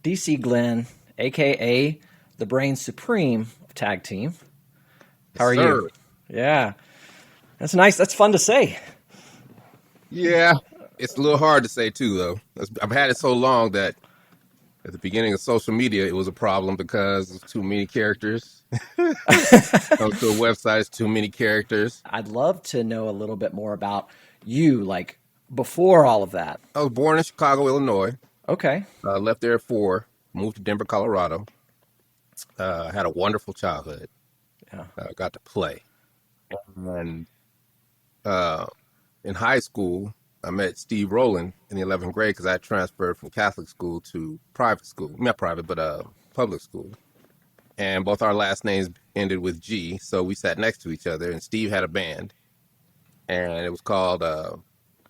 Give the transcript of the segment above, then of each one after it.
DC Glenn, aka the Brain Supreme of Tag Team. How Yes, are you? sir. Yeah, that's nice. That's fun to say. Yeah, it's a little hard to say too, though. I've had it so long that at the beginning of social media, it was a problem because there's too many characters. Comes to a website, it's too many characters. I'd love to know a little bit more about you, like before all of that. I was born in Chicago, Illinois. Okay. Left there at 4, moved to Denver, Colorado. Had a wonderful childhood. Yeah. Got to play. And uh, in high school, I met Steve Rowland in the 11th grade because I transferred from Catholic school to private school. Not private, but public school. And both our last names ended with G, so we sat next to each other. And Steve had a band, and it was called, I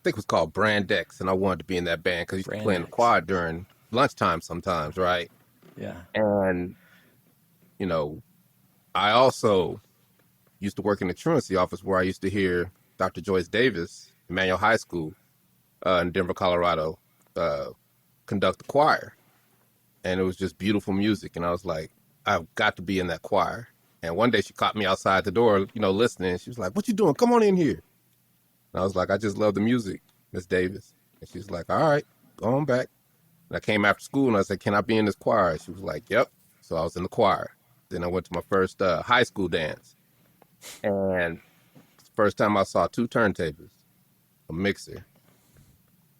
think it was called Brand X, and I wanted to be in that band because he used to Brand play in the X. quad during lunchtime sometimes, right? Yeah. And, you know, I also used to work in the truancy office where I used to hear Dr. Joyce Davis, Emmanuel High School in Denver, Colorado, conduct the choir. And it was just beautiful music. And I was like, I've got to be in that choir. And one day she caught me outside the door, listening. She was like, "What you doing? Come on in here." And I was like, "I just love the music, Miss Davis." And she's like, "All right, go on back." And I came after school and I said, "Can I be in this choir?" She was like, "Yep." So I was in the choir. Then I went to my first high school dance. And it's the first time I saw 2 turntables, a mixer,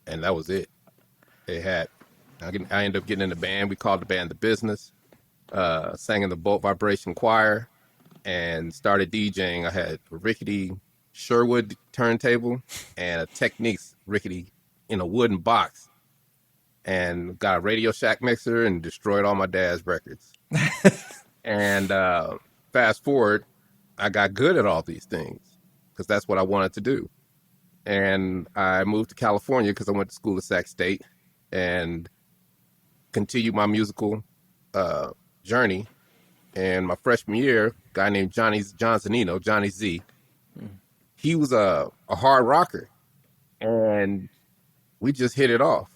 and that was it. I ended up getting in the band. We called the band The Business. Sang in the Bolt Vibration Choir and started DJing. I had a rickety Sherwood turntable and a Technics rickety in a wooden box, and got a Radio Shack mixer and destroyed all my dad's records. And fast forward, I got good at all these things because that's what I wanted to do. And I moved to California because I went to school at Sac State and continued my musical journey. And my freshman year, a guy named Johnny Johnsonino, Johnny Z, he was a hard rocker, and we just hit it off.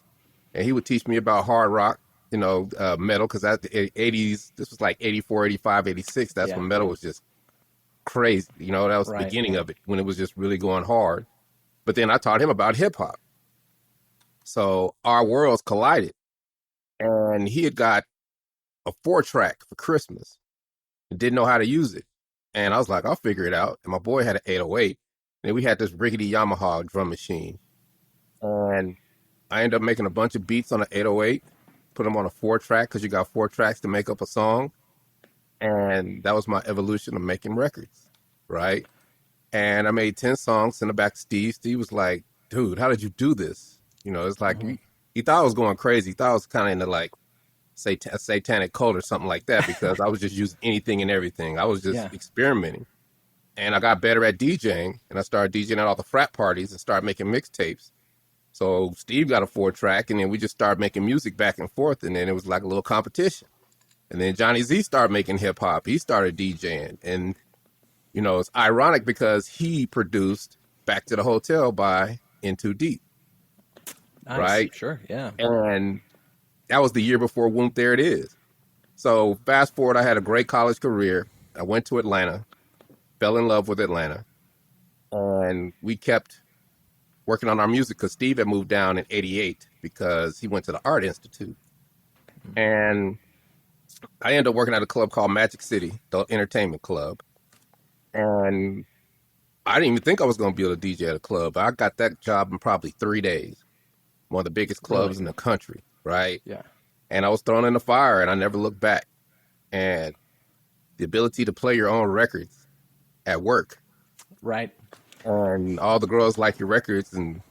And he would teach me about hard rock, metal, because at the 80s, this was like 84, 85, 86. That's Yeah. when metal was just crazy. That was the Right. beginning of it, when it was just really going hard. But then I taught him about hip hop. So our worlds collided. And he had got a 4-track for Christmas and didn't know how to use it. And I was like, I'll figure it out. And my boy had an 808. And we had this rickety Yamaha drum machine. And I ended up making a bunch of beats on an 808, put them on a 4-track because you got 4 tracks to make up a song. And that was my evolution of making records, right? And I made 10 songs, sent it back to Steve. Steve was like, "Dude, how did you do this?" It's like, he thought I was going crazy. He thought I was kind of into like a satanic cult or something like that because I was just using anything and everything. I was just experimenting. And I got better at DJing, and I started DJing at all the frat parties and started making mixtapes. So Steve got a 4-track, and then we just started making music back and forth, and then it was like a little competition. And then Johnny Z started making hip hop. He started DJing, and it's ironic because he produced Back to the Hotel by In Too Deep, Nice. right? Sure. Yeah. And that was the year before Whoop There It Is. So fast forward, I had a great college career. I went to Atlanta, fell in love with Atlanta, and we kept working on our music because Steve had moved down in '88 because he went to the Art Institute. And I ended up working at a club called Magic City, the entertainment club. And I didn't even think I was going to be able to DJ at a club. I got that job in probably 3 days. One of the biggest clubs in the country, right? Yeah. And I was thrown in the fire, and I never looked back. And the ability to play your own records at work, Right. and all the girls like your records. And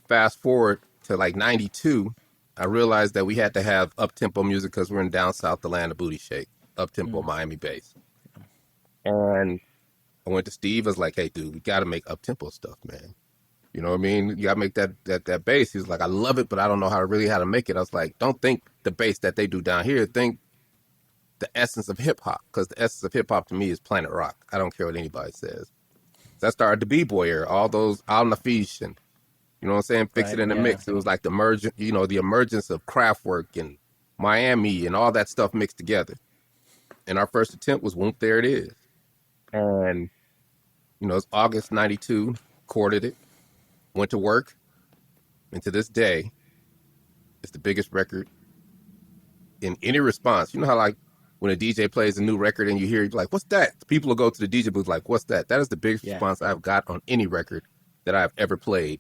fast forward to like '92, I realized that we had to have up-tempo music because we're in down south, the land of booty shake, up-tempo Miami bass. And I went to Steve. I was like, "Hey, dude, we got to make up-tempo stuff, man. You know what I mean? You got to make that bass." He was like, "I love it, but I don't know how to make it." I was like, "Don't think the bass that they do down here. Think the essence of hip hop, because the essence of hip hop to me is Planet Rock. I don't care what anybody says." So I started the B-boy era, all those Al Nafish and, Fix It in the Mix. It was like the emergence of Kraftwerk and Miami, and all that stuff mixed together. And our first attempt was Whoop, There It Is. And, it's August 92, recorded it, went to work, and to this day, it's the biggest record in any response. You know how, like, when a DJ plays a new record and you hear it, like, what's that? People will go to the DJ booth like, what's that? That is the biggest Yeah. response I've got on any record that I've ever played.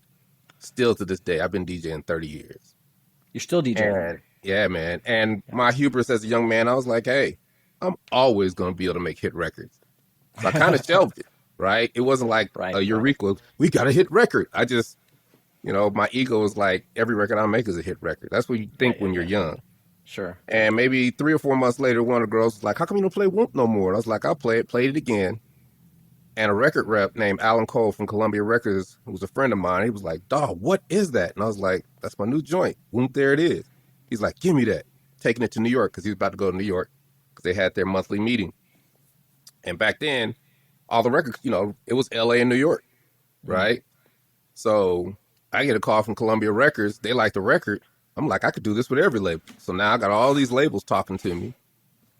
Still to this day. I've been DJing 30 years. You're still DJing. And yeah, man. And my hubris as a young man, I was like, hey, I'm always going to be able to make hit records. So I kind of shelved it, right? It wasn't like Right. a Eureka, we got a hit record. I just, my ego is like, every record I make is a hit record. That's what you think when you're young. Sure. And maybe 3 or 4 months later, one of the girls was like, how come you don't play Whoop no more? And I was like, I'll play it, played it again. And a record rep named Alan Cole from Columbia Records, who was a friend of mine, he was like, dawg, what is that? And I was like, that's my new joint. Whoop, There It Is. He's like, give me that. Taking it to New York because he was about to go to New York because they had their monthly meeting. And back then, all the records, it was LA and New York, right? So I get a call from Columbia Records. They like the record. I'm like, I could do this with every label. So now I got all these labels talking to me,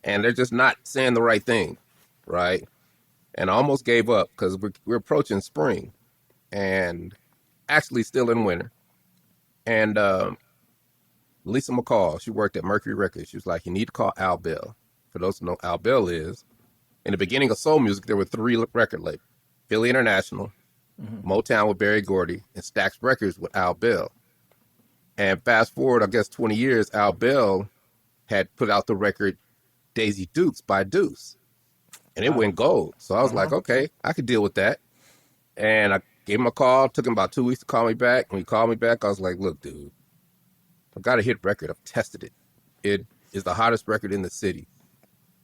and they're just not saying the right thing, right? And I almost gave up because we're approaching spring and actually still in winter. And Lisa McCall, she worked at Mercury Records. She was like, you need to call Al Bell. For those who know Al Bell is, in the beginning of soul music, there were 3 record labels: Philly International, Motown with Berry Gordy, and Stax Records with Al Bell. And fast forward, I guess, 20 years, Al Bell had put out the record Daisy Dukes by Deuce. And it went gold. So I was like, okay, I could deal with that. And I gave him a call. Took him about 2 weeks to call me back. When he called me back, I was like, look, dude, I've got a hit record. I've tested it. It is the hottest record in the city.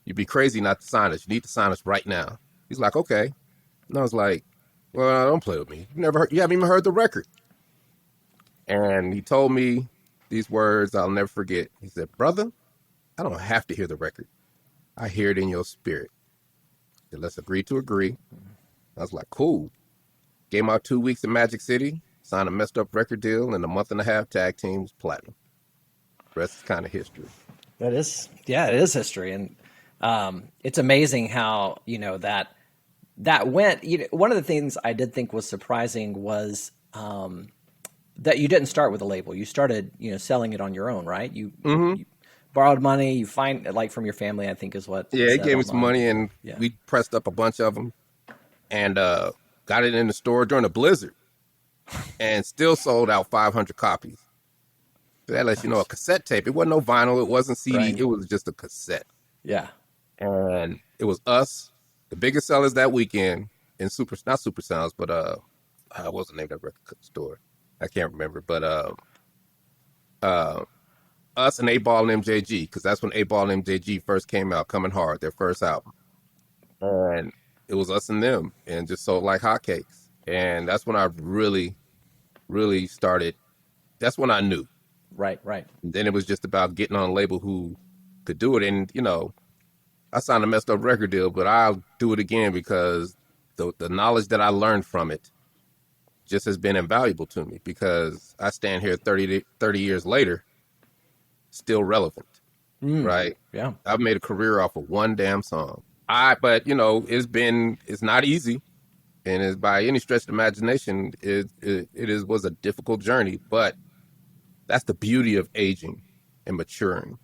You'd be crazy not to sign us. You need to sign us right now. He's like, okay. And I was like, well, don't play with me. You haven't even heard the record. And he told me these words I'll never forget. He said, brother, I don't have to hear the record. I hear it in your spirit. He said, let's agree to agree. I was like, cool. Gave out 2 weeks in Magic City, signed a messed up record deal, and a month and a half tag team was platinum. The rest is kind of history. It is history. And it's amazing how, that went. One of the things I did think was surprising was that you didn't start with a label. You started, selling it on your own, right? You borrowed money. You find like from your family, I think is what. Yeah, he gave me some money, and we pressed up a bunch of them, and got it in the store during a blizzard, and still sold out 500 copies. That lets you know a cassette tape. It wasn't no vinyl. It wasn't CD. Right. It was just a cassette. Yeah. And it was us, the biggest sellers that weekend in not Super Sounds, but what was the name of that record store? I can't remember. But us and 8-Ball and MJG, because that's when 8-Ball and MJG first came out, Coming Hard, their first album. And it was us and them, and just sold like hotcakes. And that's when I really, really started. That's when I knew. Right. Then it was just about getting on a label who could do it. And, I signed a messed up record deal, but I'll do it again because the knowledge that I learned from it just has been invaluable to me, because I stand here 30 years later, still relevant, right? Yeah. I've made a career off of one damn song. But it's not easy, and it's by any stretch of the imagination, it was a difficult journey, but that's the beauty of aging and maturing.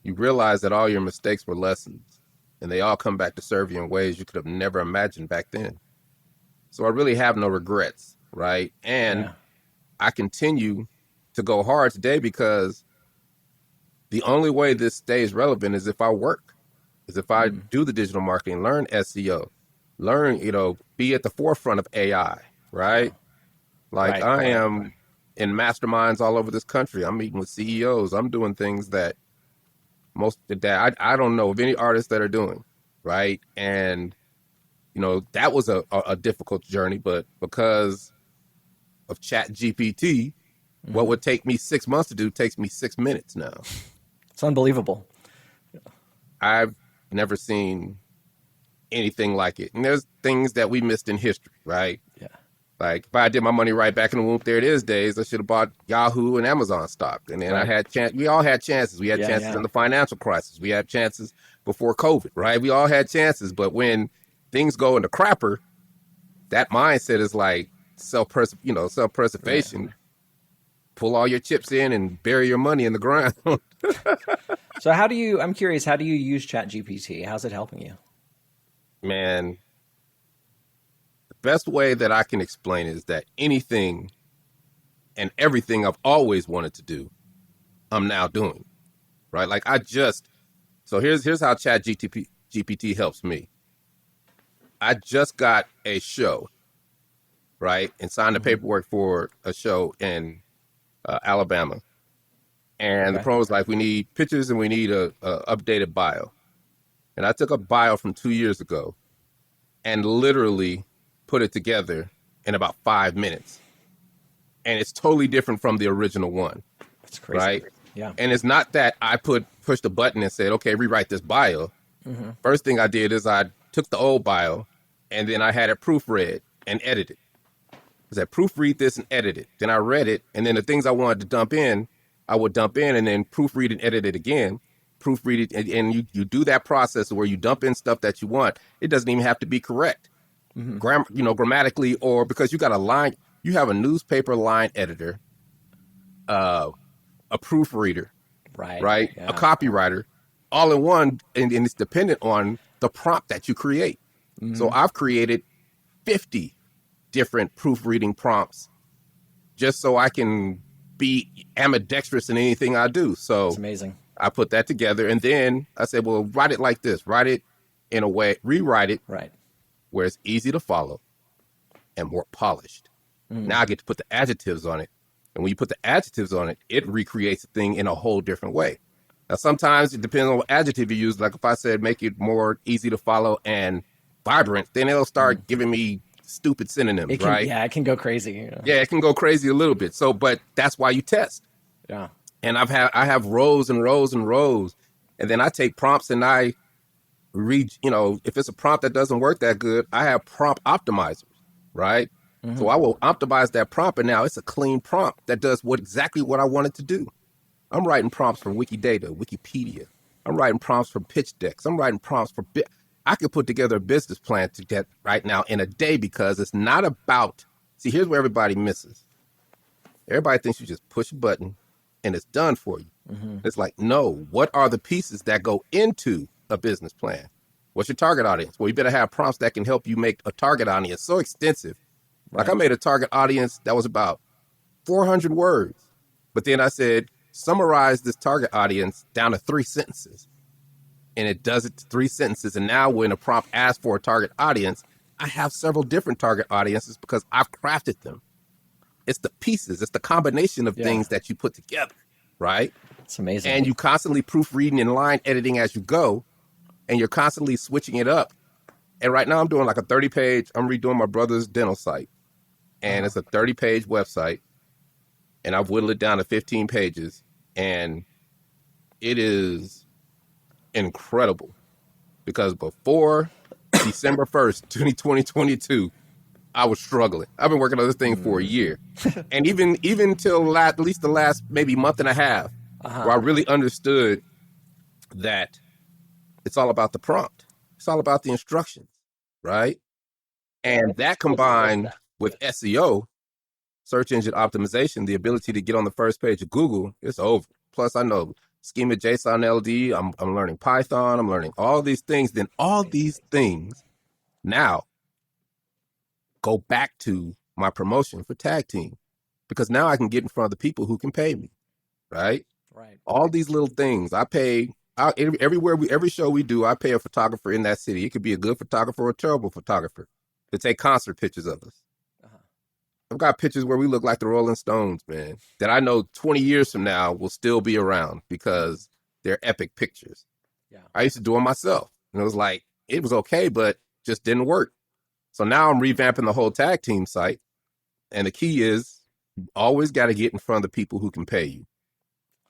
You realize that all your mistakes were lessons, and they all come back to serve you in ways you could have never imagined back then. So I really have no regrets, right? And I continue to go hard today because the only way this stays relevant is if I work, is if I do the digital marketing, learn SEO, learn, be at the forefront of AI, right? Like I am in masterminds all over this country. I'm meeting with CEOs. I'm doing things that I don't know of any artists that are doing, right? And, that was a difficult journey, but because of ChatGPT, what would take me 6 months to do takes me 6 minutes now. It's unbelievable. I've never seen anything like it. And there's things that we missed in history, right? Yeah. Like if I did my money right back in the womb, there it is days, I should have bought Yahoo and Amazon stock. And then I Right. had chance. We all had chances. We had Yeah. chances Yeah. in the financial crisis. We had chances before COVID, right? We all had chances. But when things go into crapper, that mindset is like self Right. preservation. Pull all your chips in and bury your money in the ground. So I'm curious, how do you use ChatGPT? How's it helping you? Man, the best way that I can explain is that anything and everything I've always wanted to do, I'm now doing. Right? Like so here's how GPT helps me. I just got a show, right, and signed the Hmm. paperwork for a show in Alabama. And the Okay. pro was like, we need pictures and we need a updated bio. And I took a bio from 2 years ago and literally put it together in about 5 minutes. And it's totally different from the original one, That's crazy. right? Yeah. And it's not that I pushed a button and said, okay, rewrite this bio. Hmm. First thing I did is I took the old bio and then I had it proofread and edited. I said, proofread this and edit it. Then I read it, and then the things I wanted to dump in, I would dump in and then proofread and edit it again. Proofread it, and you do that process where you dump in stuff that you want. It doesn't even have to be correct, Hmm. grammatically, or because you have a newspaper line editor, uh, a proofreader, Right. right, a Yeah. copywriter, all in one, and it's dependent on the prompt that you create. So Hmm. I've created 50 different proofreading prompts just so I can be ambidextrous in anything I do. It's So amazing. I put that together and then I said, well, write it like this, write it in a way, rewrite it Right. where it's easy to follow and more polished. Mm. Now I get to put the adjectives on it. And when you put the adjectives on it, it recreates the thing in a whole different way. Now, sometimes it depends on what adjective you use. Like if I said, make it more easy to follow and vibrant, then it'll Mm. start giving me stupid synonyms, It can, right? yeah, it can go crazy. Yeah, it can go crazy a little bit. So, but that's why you test. Yeah. And I have rows and rows and rows, and then I take prompts and I read. If it's a prompt that doesn't work that good, I have prompt optimizers, right? So Hmm. I will optimize that prompt, and now it's a clean prompt that does exactly what I want it to do. I'm writing prompts for Wikidata, Wikipedia. I'm writing prompts for pitch decks. I'm writing prompts for I could put together a business plan to get right now in a day because it's not about. See, here's where everybody misses. Everybody thinks you just push a button and it's done for you. Hmm. It's like, no, what are the pieces that go into a business plan? What's your target audience? Well, you better have prompts that can help you make a target audience so extensive. Like I Right. made a target audience that was about 400 words. But then I said, summarize this target audience down to 3 sentences. And it does it to 3 sentences. And now when a prompt asks for a target audience, I have several different target audiences because I've crafted them. It's the pieces, it's the combination of Yeah. things that you put together, right? It's amazing. And you constantly proofreading and line editing as you go, and you're constantly switching it up. And right now I'm doing like a 30-page, I'm redoing my brother's dental site. And Uh-huh. it's a 30-page website. And I've whittled it down to 15 pages. And it is incredible because before December 1st, 2022, I was struggling. I've been working on this thing for a Mm. year. And even till at least the last maybe month and a half, Uh-huh. where I really understood that it's all about the prompt. It's all about the instructions, right? And that combined with SEO, search engine optimization, the ability to get on the first page of Google, it's over. Plus, I know schema JSON LD. I'm learning Python. I'm learning all these things. Then all these things now go back to my promotion for tag team because now I can get in front of the people who can pay me, right? Right. All these little things I pay. Every show we do, I pay a photographer in that city. It could be a good photographer or a terrible photographer to take concert pictures of us. Uh-huh. I've got pictures where we look like the Rolling Stones, man, that I know 20 years from now will still be around because they're epic pictures. Yeah. I used to do them myself. And it was like, it was okay, but just didn't work. So now I'm revamping the whole tag team site. And the key is you always got to get in front of the people who can pay you.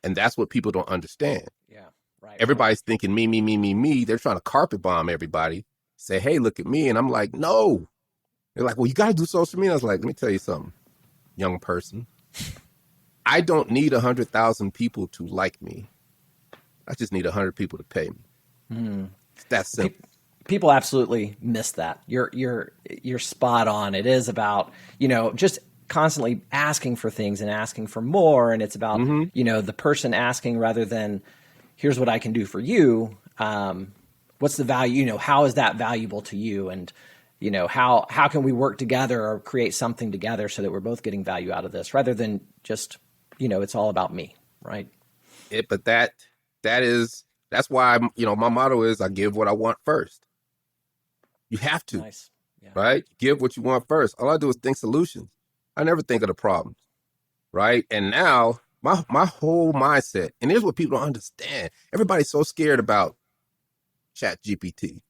And that's what people don't understand. Yeah. Right. Right. Everybody's thinking me, me, me, me, me. They're trying to carpet bomb everybody. Say, hey, look at me. And I'm like, no, They're like, well, you got to do social media. I was like, let me tell you something, young person. I don't need 100,000 people to like me. I just need 100 people to pay me. It's that Pe- simple. People absolutely miss that. You're spot on. It is about, just constantly asking for things and asking for more, and it's about, Hmm. the person asking rather than here's what I can do for you. What's the value? How is that valuable to you? And how can we work together or create something together so that we're both getting value out of this rather than just, it's all about me, right? But that is that's why my motto is I give what I want first. You have to, Nice. Yeah. right? Give what you want first. All I do is think solutions. I never think of the problems, right? And now my whole mindset, and here's what people don't understand. Everybody's so scared about ChatGPT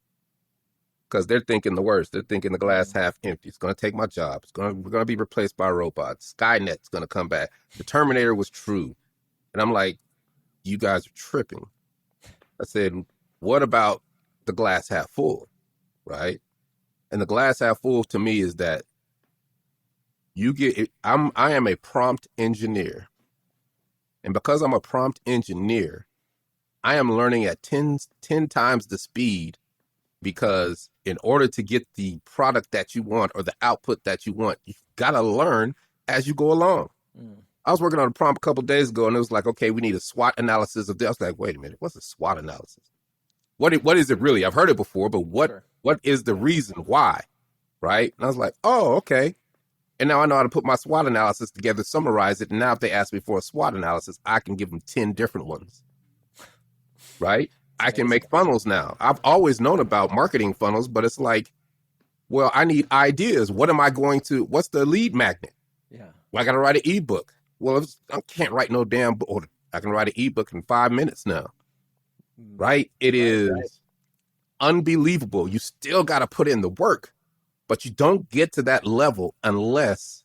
because they're thinking the worst. They're thinking the glass Mm. half empty. It's going to take my job. We're going to be replaced by robots. Skynet's going to come back. The Terminator was true, and I'm like, you guys are tripping. I said, what about the glass half full, right? And the glass half full to me is that I am a prompt engineer. And because I'm a prompt engineer, I am learning at 10 times the speed because in order to get the product that you want or the output that you want, you've got to learn as you go along. Mm. I was working on a prompt a couple of days ago and it was like, okay, we need a SWOT analysis of this. I was like, wait a minute, what's a SWOT analysis? What is it really? I've heard it before, but Sure. what is the Yeah. reason why? Right? And I was like, oh, okay. And now I know how to put my SWOT analysis together, summarize it. And now if they ask me for a SWOT analysis, I can give them 10 different ones. Right? It's I can amazing. make funnels now. I've always known about marketing funnels, but it's like, well, I need ideas. What's the lead magnet? Yeah. Well, I got to write an ebook. Well, I can't write no damn book. I can write an ebook in 5 minutes now. Mm. Right? It Right. is unbelievable. You still got to put in the work, but you don't get to that level unless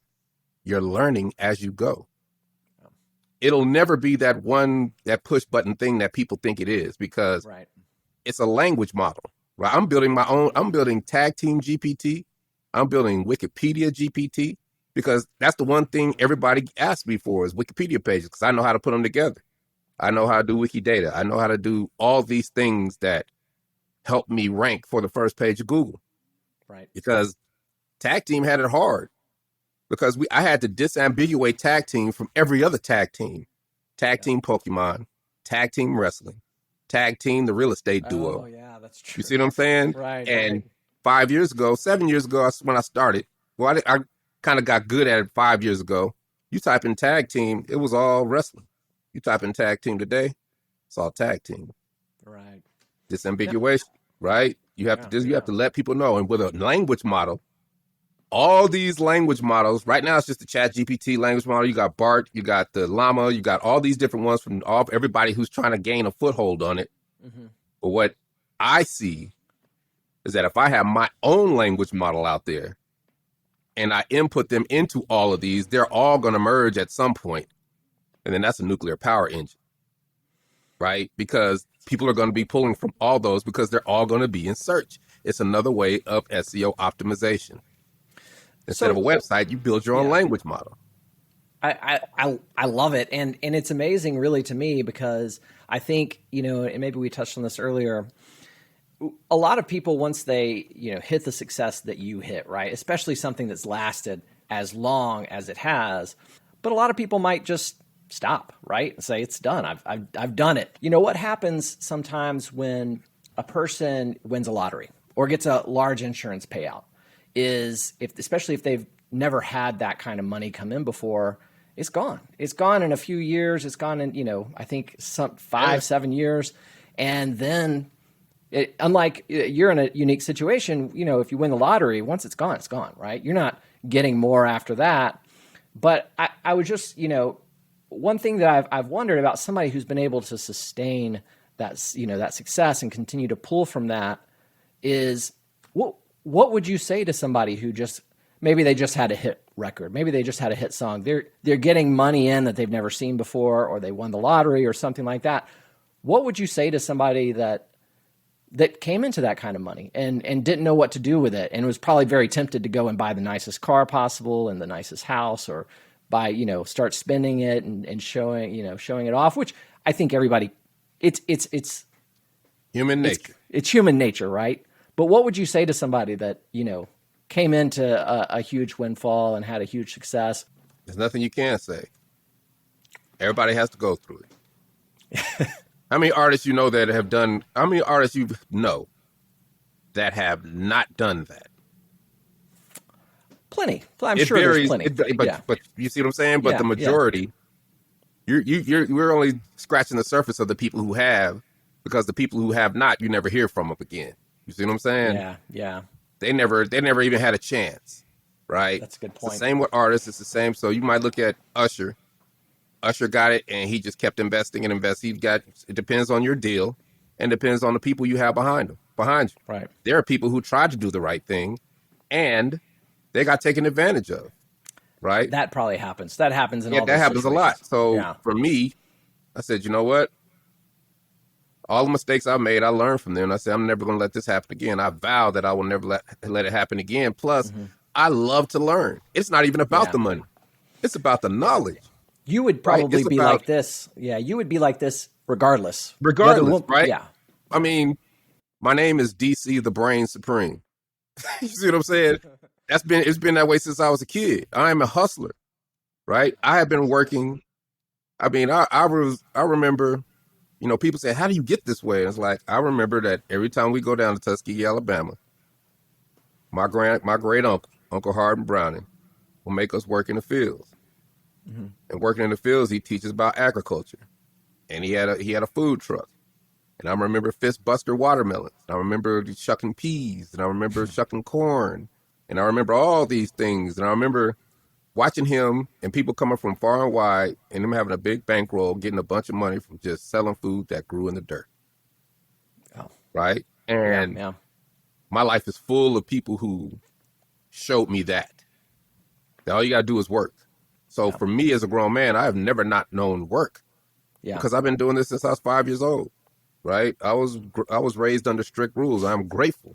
you're learning as you go. It'll never be that push button thing that people think it is because Right. it's a language model. Right? I'm building Tag Team GPT. I'm building Wikipedia GPT because that's the one thing everybody asks me for is Wikipedia pages because I know how to put them together. I know how to do Wikidata. I know how to do all these things that help me rank for the first page of Google Right. because Tag Team had it hard because I had to disambiguate Tag Team from every other tag team. Tag Yeah. Team Pokemon, Tag Team Wrestling, Tag Team the Real Estate Oh, Duo. yeah, that's You true. see what I'm saying? Right. And Right. 5 years ago, 7 years ago, that's when I started. Well, I kind of got good at it 5 years ago. You type in tag team, it was all wrestling. You type in tag team today, it's all tag team. Right. No. Disambiguation, right? Yeah. You have to let people know. And with a language model, all these language models, right now it's just the Chat GPT language model. You got BART, you got the Llama, you got all these different ones from everybody who's trying to gain a foothold on it. Hmm. But what I see is that if I have my own language model out there and I input them into all of these, they're all going to merge at some point. And then that's a nuclear power engine, right? Because people are going to be pulling from all those because they're all going to be in search. It's another way of SEO optimization. Instead of a So website, you build your own yeah, language model. I love it, and it's amazing, really, to me because I think and maybe we touched on this earlier. A lot of people once they hit the success that you hit, right, especially something that's lasted as long as it has, but a lot of people might just stop, right, and say it's done. I've done it. What happens sometimes when a person wins a lottery or gets a large insurance payout is especially if they've never had that kind of money come in before, it's gone. It's gone in a few years. It's gone in, I think some Yeah. 5, 7 years. And then unlike you're in a unique situation, if you win the lottery, once it's gone, right? You're not getting more after that. But I would just, one thing that I've wondered about somebody who's been able to sustain that success and continue to pull from that is what would you say to somebody who just maybe they just had a hit record, maybe they just had a hit song, they're getting money in that they've never seen before, or they won the lottery or something like that. What would you say to somebody that that came into that kind of money and didn't know what to do with it and was probably very tempted to go and buy the nicest car possible and the nicest house or buy, start spending it and showing, showing it off, which I think everybody, it's Human it's nature. it's human nature, right? But what would you say to somebody that, came into a huge windfall and had a huge success? There's nothing you can say. Everybody has to go through it. How many artists you know that have done? How many artists you know that have not done that? Plenty. I'm It sure there's varies, plenty. but Yeah. you see what I'm saying. But the Yeah. Yeah. majority, we're only scratching the surface of the people who have, because the people who have not, you never hear from them again. You see what I'm saying? Yeah. Yeah. They never even had a chance, right? That's a good It's the point. same with artists. It's the same. So you might look at Usher. Usher got it, and he just kept investing and investing. He got. It depends on your deal, and depends on the people you have behind them. Behind you, Right. there are people who tried to do the right thing, and they got taken advantage of. Right? That probably happens. That happens in Yeah, all that those happens a lot. situations. So Yeah. for me, I said, you know what? All the mistakes I made, I learned from them. I said, I'm never going to let this happen again. I vow that I will never let it happen again. Plus, I love to learn. It's not even about Yeah. the money. It's about the knowledge, You would right? probably It's be about like this. Yeah. You would be like this regardless. regardless, right? Yeah. I mean, my name is DC the Brain Supreme. You see what I'm saying? It's been that way since I was a kid. I am a hustler, right? I have been working. I mean, I remember, people say, how do you get this way? And it's like, I remember that every time we go down to Tuskegee, Alabama, my great uncle, Uncle Hardin Browning, will make us work in the fields. And working in the fields, he teaches about agriculture. And he had a food truck. And I remember fist buster watermelons. I remember shucking peas, and I remember shucking corn, and I remember all these things. And I remember watching him and people coming from far and wide, and him having a big bankroll, getting a bunch of money from just selling food that grew in the dirt, Oh. right? Yeah. And Yeah. my life is full of people who showed me that all you gotta do is work. So Yeah. for me as a grown man, I have never not known work, Yeah. because I've been doing this since I was 5 years old. Right? I was raised under strict rules. I'm grateful.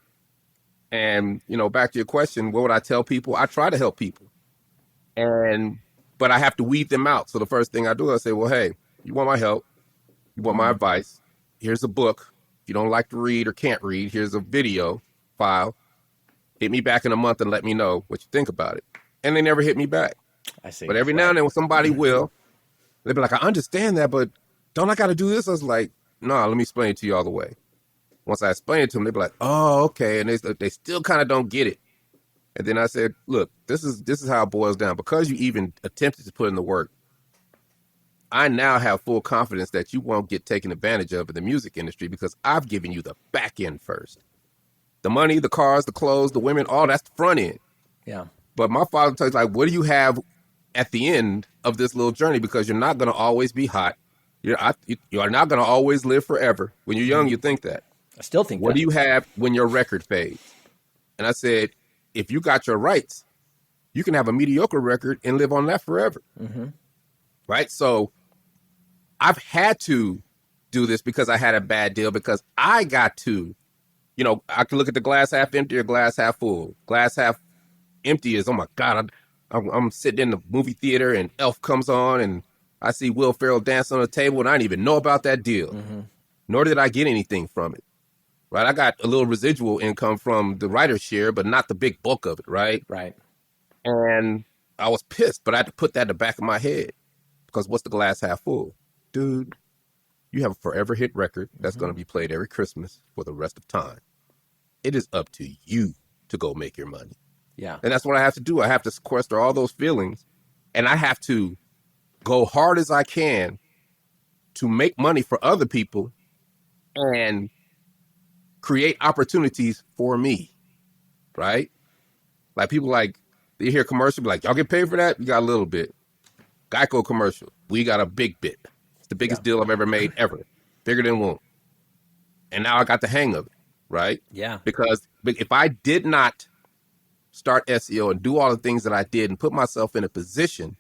And back to your question, what would I tell people? I try to help people, and but I have to weed them out. So the first thing I do, I say, well, hey, you want my help? You want my advice? Here's a book. If you don't like to read or can't read, here's a video file. Hit me back in a month and let me know what you think about it. And they never hit me back. I see. But every now Right. and then somebody will. They'll be like, I understand that, but don't I got to do this? I was like, no, let me explain it to you all the way. Once I explain it to them, they'll be like, oh, okay. And they still kind of don't get it. And then I said, look, this is how it boils down. Because you even attempted to put in the work, I now have full confidence that you won't get taken advantage of in the music industry, because I've given you the back end first. The money, the cars, the clothes, the women, all that's the front end. Yeah. But my father tells me, like, what do you have at the end of this little journey? Because you're not going to always be hot. You are not going to always live forever. When you're young, you think that. I still think What that. do you have when your record fades? And I said, if you got your rights, you can have a mediocre record and live on that forever. Right? So I've had to do this because I had a bad deal, because I got to, I can look at the glass half empty or glass half full. Glass half empty is, oh my God, I'm sitting in the movie theater and Elf comes on and I see Will Ferrell dance on the table and I didn't even know about that deal. Nor did I get anything from it. Right? I got a little residual income from the writer's share, but not the big bulk of it, right? Right. And I was pissed, but I had to put that in the back of my head, because what's the glass half full? Dude, you have a forever hit record that's going to be played every Christmas for the rest of time. It is up to you to go make your money. Yeah. And that's what I have to do. I have to sequester all those feelings, and I have to go hard as I can to make money for other people and create opportunities for me, right? Like people they hear commercial, be like, y'all get paid for that? You got a little bit. Geico commercial, we got a big bit. It's the biggest deal I've ever made, ever. Bigger than won't. And now I got the hang of it, right? Yeah. Because if I did not start SEO and do all the things that I did and put myself in a position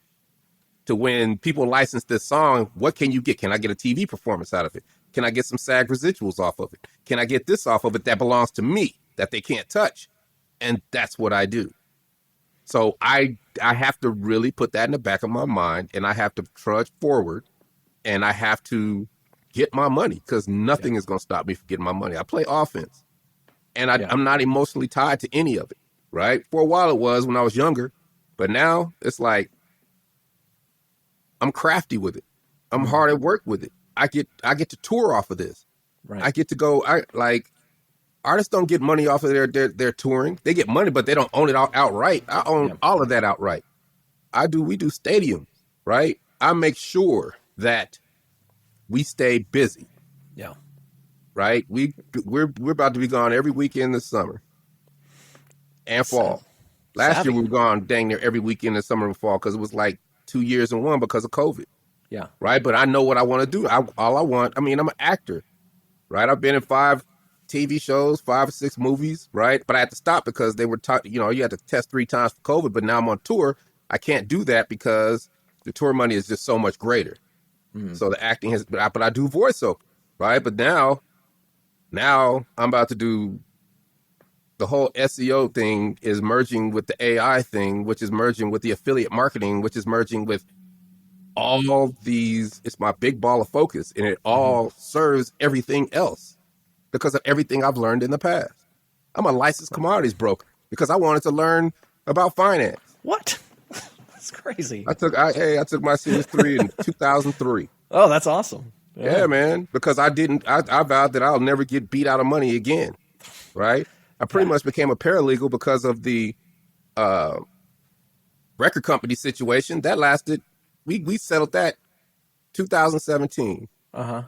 to, when people license this song, what can you get? Can I get a TV performance out of it? Can I get some SAG residuals off of it? Can I get this off of it that belongs to me that they can't touch? And that's what I do. So I have to really put that in the back of my mind, and I have to trudge forward, and I have to get my money because Yeah. nothing is going to stop me from getting my money. I play offense, and Yeah. I'm not emotionally tied to any of it. Right? For a while it was when I was younger, but now it's like I'm crafty with it. I'm Mm. hard at work with it. I get to tour off of this. Right. I get to go. I like artists don't get money off of their touring. They get money, but they don't own it outright. I own Yeah. all of that outright. We do stadiums, right? I make sure that we stay busy, Yeah. right? We're about to be gone every weekend this summer and Sa- fall. Last year Savvy. we were gone dang near every weekend this summer and fall because it was like 2 years in one because of COVID, Yeah. right? But I know what I want to do. All I want. I mean, I'm an actor, right? I've been in 5 TV shows, 5 or 6 movies, right? But I had to stop because they were you had to test 3 times for COVID. But now I'm on tour. I can't do that because the tour money is just so much greater. Mm. So the acting has, but I do voiceover, right? But now I'm about to do the whole SEO thing is merging with the AI thing, which is merging with the affiliate marketing, which is merging with all these. It's my big ball of focus, and it Hmm. all serves everything else because of everything I've learned in the past. I'm a licensed Right. commodities broker because I wanted to learn about finance. What? That's crazy. I took my Series 3 in 2003. Oh, that's awesome. Yeah, Yeah. man, because I vowed that I'll never get beat out of money again, right? I pretty Yeah. much became a paralegal because of the uh, record company situation. That lasted, we settled that 2017, Uh huh.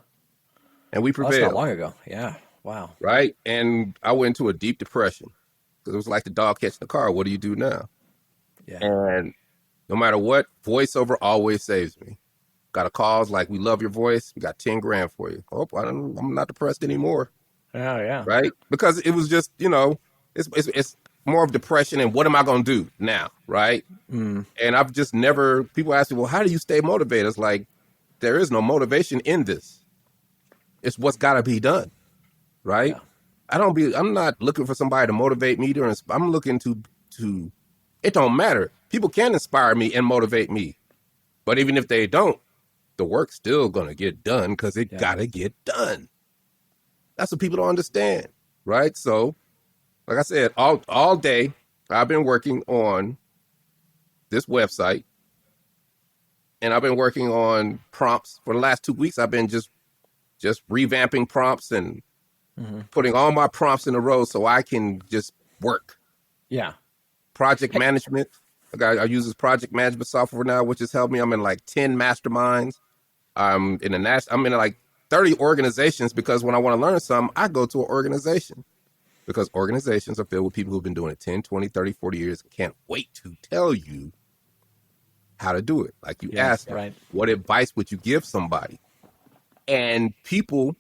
and we Oh, that's not prevailed, long ago. Yeah. Wow. right? And I went into a deep depression because it was like the dog catching the car. What do you do now? Yeah. And no matter what, voiceover always saves me. Got a calls like, we love your voice. We got 10 grand for you. Oh, I'm not depressed anymore. Oh, yeah. Right? Because it was just, it's more of depression and what am I going to do now? Right? Mm. And I've just never, people ask me, well, how do you stay motivated? It's like, there is no motivation in this. It's what's got to be done. Right? Yeah. I'm not looking for somebody to motivate me I'm looking to, it don't matter. People can inspire me and motivate me. But even if they don't, the work's still going to get done because it Yeah. got to get done. That's what people don't understand. Right? So, like I said, all day I've been working on this website and I've been working on prompts for the last 2 weeks. I've been just revamping prompts and Hmm. putting all my prompts in a row so I can just work. Yeah. Project Hey, management. I use this project management software now, which has helped me. I'm in like 10 masterminds. I'm in like 30 organizations because when I want to learn something, I go to an organization because organizations are filled with people who've been doing it 10, 20, 30, 40 years and can't wait to tell you how to do it. Like you yeah. asked, Right. what advice would you give somebody? And people,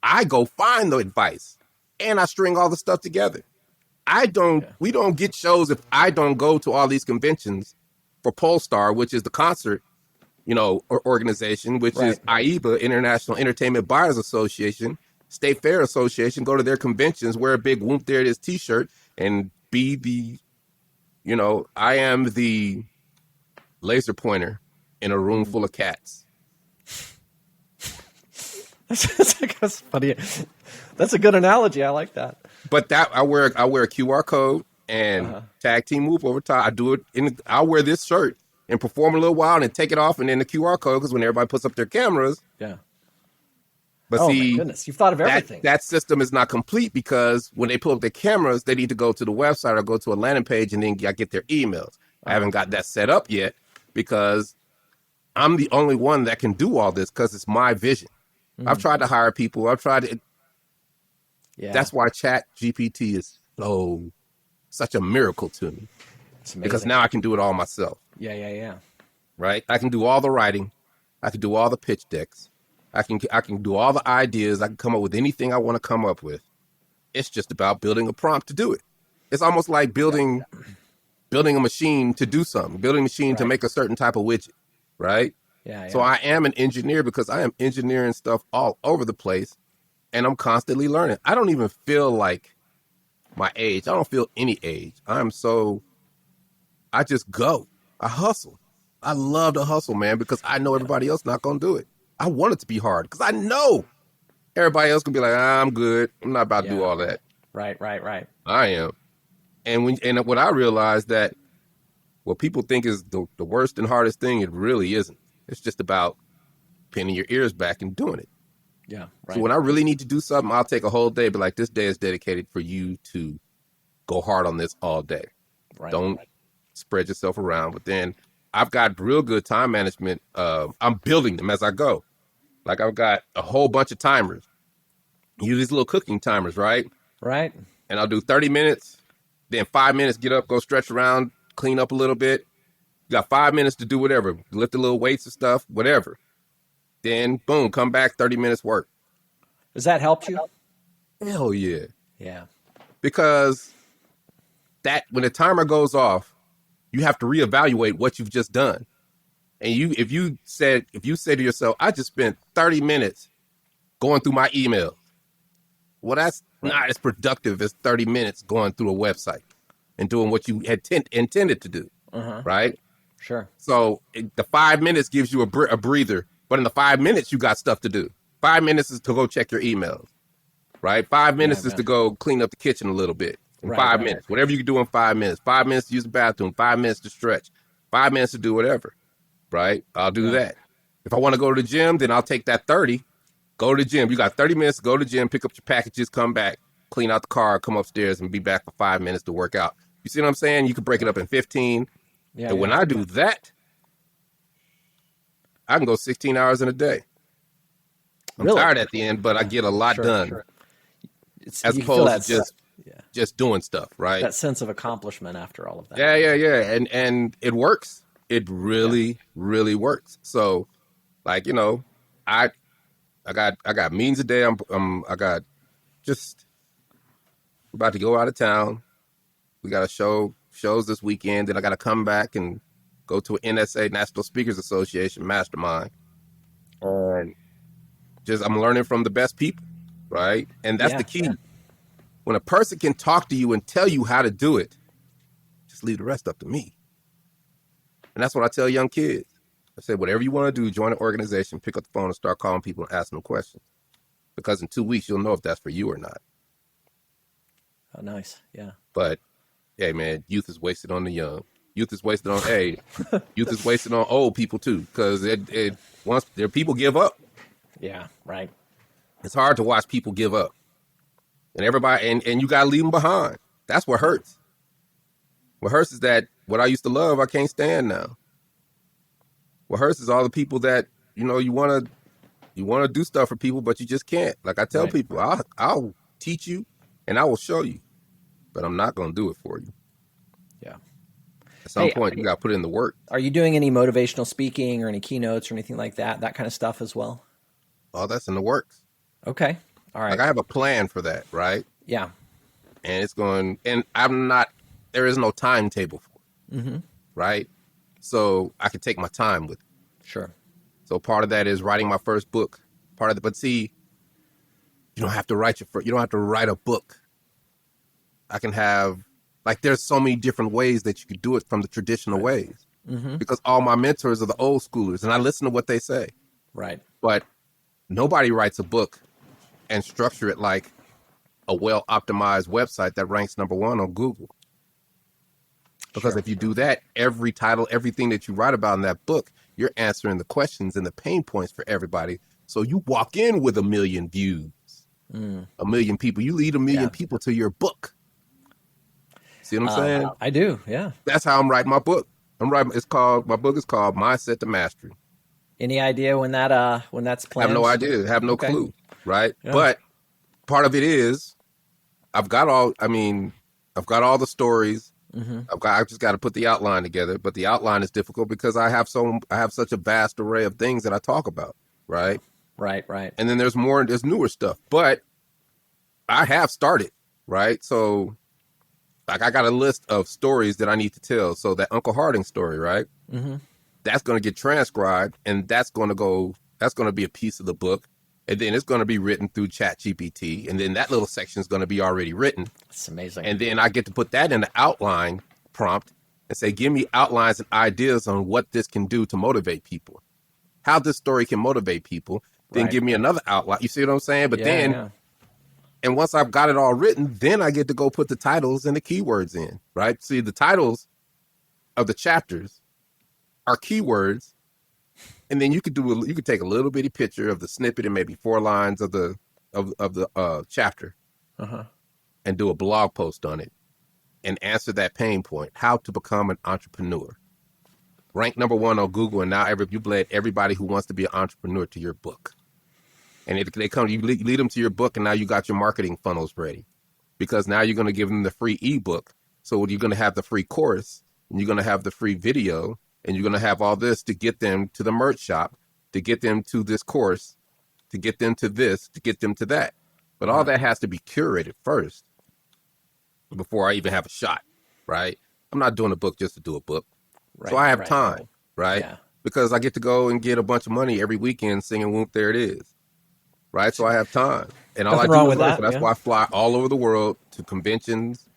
I go find the advice and I string all the stuff together. Yeah. We don't get shows if I don't go to all these conventions for Polestar, which is the concert, organization, which is Right. IEBA, International Entertainment Buyers Association, State Fair Association, go to their conventions, wear a big Whoop There It Is t-shirt, and be I am the laser pointer in a room Mm. full of cats. That's funny. That's a good analogy. I like that. But that I wear a QR code and Uh-huh. tag team move over time. I'll wear this shirt and perform a little while and then take it off and then the QR code because when everybody puts up their cameras. Yeah. But Oh my see, goodness. You've thought of everything. that system is not complete because when they pull up their cameras, they need to go to the website or go to a landing page and then get their emails. I Uh-huh. haven't got that set up yet because I'm the only one that can do all this because it's my vision. I've Mm. tried to hire people. Yeah. That's why Chat GPT is such a miracle to me It's because amazing. now I can do it all myself, Yeah. Yeah. Yeah. right? I can do all the writing. I can do all the pitch decks. I can do all the ideas. I can come up with anything I want to come up with. It's just about building a prompt to do it. It's almost like Yeah. building a machine to do something, building a machine to Right. make a certain type of widget, right? Yeah, So yeah, I am an engineer because I am engineering stuff all over the place and I'm constantly learning. I don't even feel like my age. I don't feel any age. I just go. I hustle. I love to hustle, man, because I know yeah, everybody else not going to do it. I want it to be hard because I know everybody else can be like, I'm good. I'm not about to do yeah. all that. Right, right, right. I am. And what I realized that what people think is the worst and hardest thing, it really isn't. It's just about pinning your ears back and doing it. Yeah, So right, when I really need to do something, I'll take a whole day, but like this day is dedicated for you to go hard on this all day. right. Don't spread yourself around. But then I've got real good time management. I'm building them as I go. Like I've got a whole bunch of timers. Use these little cooking timers, right? Right. And I'll do 30 minutes, then 5 minutes, get up, go stretch around, clean up a little bit. You got 5 minutes to do whatever, lift a little weights and stuff, whatever. Then boom, come back, 30 minutes work. Has that helped you? Hell yeah. Yeah. Because that when the timer goes off, you have to reevaluate what you've just done. And if you say to yourself, I just spent 30 minutes going through my email. Well, that's Right. not as productive as 30 minutes going through a website and doing what you had intended to do, Uh-huh. right? Sure. So the 5 minutes gives you a breather, but in the 5 minutes, you got stuff to do. 5 minutes is to go check your emails, right? Five Yeah, minutes is yeah. to go clean up the kitchen a little bit in Right, five right. minutes, whatever you can do in 5 minutes. 5 minutes to use the bathroom, 5 minutes to stretch, 5 minutes to do whatever, right? I'll do Yeah. that. If I want to go to the gym, then I'll take that 30, go to the gym. You got 30 minutes to go to the gym, pick up your packages, come back, clean out the car, come upstairs, and be back for 5 minutes to work out. You see what I'm saying? You can break it Yeah. up in 15. Yeah, And when yeah. I do that, I can go 16 hours in a day. I'm Really? tired at the end, but I Yeah. get a lot Sure. done It's as you feel opposed to that's yeah. just doing stuff, right? That sense of accomplishment after all of that. Yeah, yeah, yeah. And it works. It Yeah. really, really works. So like, I I got meetings a day. I got just about to go out of town. We got a shows this weekend. Then I got to come back and go to an NSA National Speakers Association mastermind. And just I'm learning from the best people, right? And that's the Yeah. key. When a person can talk to you and tell you how to do it, just leave the rest up to me. And that's what I tell young kids. I say, whatever you want to do, join an organization, pick up the phone and start calling people and asking them questions. Because in 2 weeks, you'll know if that's for you or not. Oh, nice. Yeah. But hey, man, youth is wasted on the young. Youth is wasted on youth is wasted on old people too. Because it once their people give up, Yeah. Right. it's hard to watch people give up. And everybody and you gotta leave them behind. That's what Yeah. hurts. What hurts is that what I used to love, I can't stand now. What hurts is all the people that you wanna do stuff for people, but you just can't. Like I tell Right. people, I'll teach you and I will show you, but I'm not gonna do it for you. Yeah. At some Hey, point, you gotta put in the work. are you doing any motivational speaking or any keynotes or anything like that? That kind of stuff as well? All that's in the works. Okay. All Like right. I have a plan for that, right? Yeah. And it's going, and I'm not. There is no timetable for it, Mm-hmm. right? So I can take my time with it. Sure. So part of that is writing my first book. Part of it, but see, you don't have to write you don't have to write a book. I can have like there's so many different ways that you could do it from the traditional Right. ways Mm-hmm. because all my mentors are the old schoolers and I listen to what they say. Right. But nobody writes a book and structure it like a well optimized website that ranks number one on Google. Because Sure. if you do that, every title, everything that you write about in that book, you're answering the questions and the pain points for everybody. So you walk in with 1 million views, Mm. 1 million people. You lead 1 million Yeah. people to your book. See what I'm saying? I do. Yeah. That's how I'm writing my book. My book is called Mindset to Mastery. Any idea when that's I have no planned? idea, have no Okay. clue, right? Yeah. But part of it is I've got all the stories. Mm-hmm. I just got to put the outline together, but the outline is difficult because I have such a vast array of things that I talk about, Yeah. right? Right. Right. And then there's newer stuff, but I have started, right? So like I got a list of stories that I need to tell. So that Uncle Harding story, right? Mm-hmm. That's going to get transcribed, and that's going to be a piece of the book. And then it's going to be written through ChatGPT. And then that little section is going to be already written. It's amazing. And then I get to put that in the outline prompt and say, give me outlines and ideas on what this can do to motivate people, how this story can motivate people. Then Right. give me another outline. You see what I'm saying? But then, Yeah. and once I've got it all written, then I get to go put the titles and the keywords in, right? See, the titles of the chapters are keywords. And then you could take a little bitty picture of the snippet and maybe 4 lines of the chapter Uh-huh. and do a blog post on it and answer that pain point: how to become an entrepreneur. Rank #1 on Google, and now you've led everybody who wants to be an entrepreneur to your book. And they come, you lead them to your book, and now you got your marketing funnels ready, because now you're going to give them the free ebook. So you're going to have the free course, and you're going to have the free video, and you're going to have all this to get them to the merch shop, to get them to this course, to get them to this, to get them to that. But all that has to be curated first before I even have a shot, right? I'm not doing a book just to do a book. Right. So I have right, time, right? Yeah. Because I get to go and get a bunch of money every weekend singing Whoop, There It Is, right? So I have time. And all I Nothing do wrong is with learn. that. So that's Yeah. why I fly all over the world to conventions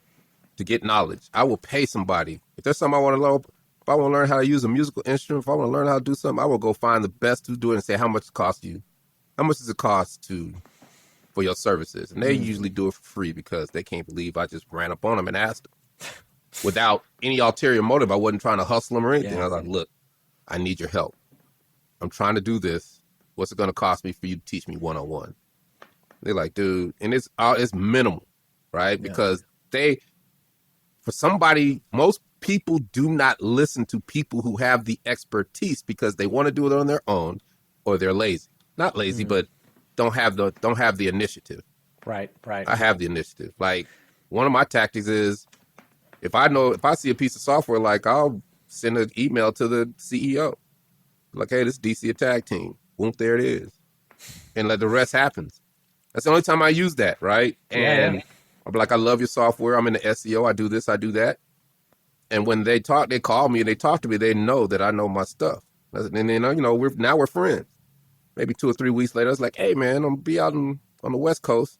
to get knowledge. I will pay somebody. If there's something I want to learn, if I want to learn how to use a musical instrument, if I want to learn how to do something, I will go find the best to do it and say, how much it costs you? How much does it cost for your services? And they usually do it for free because they can't believe I just ran up on them and asked them without any ulterior motive. I wasn't trying to hustle them or anything. Yeah. I was like, look, I need your help. I'm trying to do this. What's it going to cost me for you to teach me one-on-one? They're like, dude, and it's minimal, right? Because for somebody, most people do not listen to people who have the expertise because they want to do it on their own, or they're lazy. Not lazy, but don't have the initiative. Right. Right. I have the initiative. Like, one of my tactics is, if I see a piece of software, like, I'll send an email to the CEO. Like, hey, this is DC Attack Team. Boom, there it is. And let the rest happens. That's the only time I use that, right? And I'll be like, I love your software. I'm in the SEO. I do this, I do that. And when they call me and they talk to me, they know that I know my stuff. And then, we're friends. Maybe 2 or 3 weeks later, it's like, hey, man, I'm going to be out on the West Coast.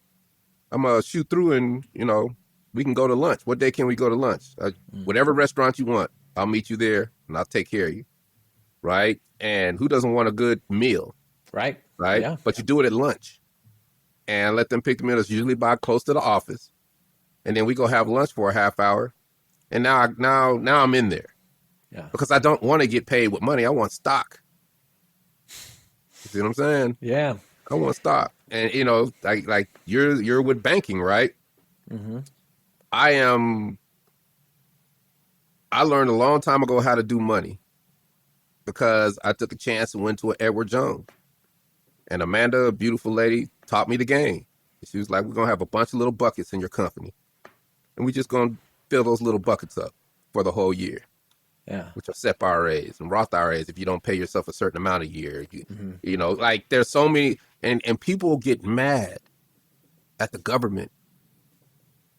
I'm going to shoot through and, we can go to lunch. What day can we go to lunch? Whatever restaurant you want, I'll meet you there and I'll take care of you. Right? And who doesn't want a good meal? Right. Right? Yeah. But you do it at lunch. And let them pick the meal that's usually by close to the office. And then we go have lunch for a half hour. And now I'm in there. Yeah. Because I don't want to get paid with money. I want stock. You see what I'm saying? Yeah. I want stock. And like you're with banking, right? Mm-hmm. I learned a long time ago how to do money because I took a chance and went to an Edward Jones. And Amanda, a beautiful lady, taught me the game. She was like, we're going to have a bunch of little buckets in your company. And we're just going to fill those little buckets up for the whole year. Yeah. Which are SEP IRAs and Roth IRAs if you don't pay yourself a certain amount a year. Like, there's so many. And people get mad at the government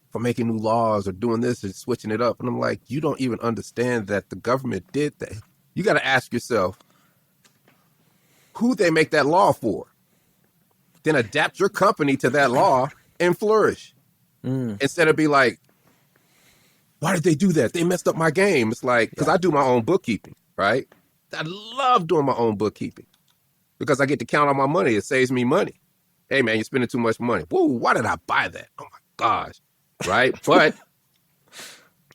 for making new laws or doing this or switching it up. And I'm like, you don't even understand that the government did that. You got to ask yourself, who they make that law for? Then adapt your company to that law and flourish. Instead of be like, why did they do that? They messed up my game. It's like, because I do my own bookkeeping, right? I love doing my own bookkeeping because I get to count on my money. It saves me money. Hey, man, you're spending too much money. Whoa, why did I buy that? Oh, my gosh, right? But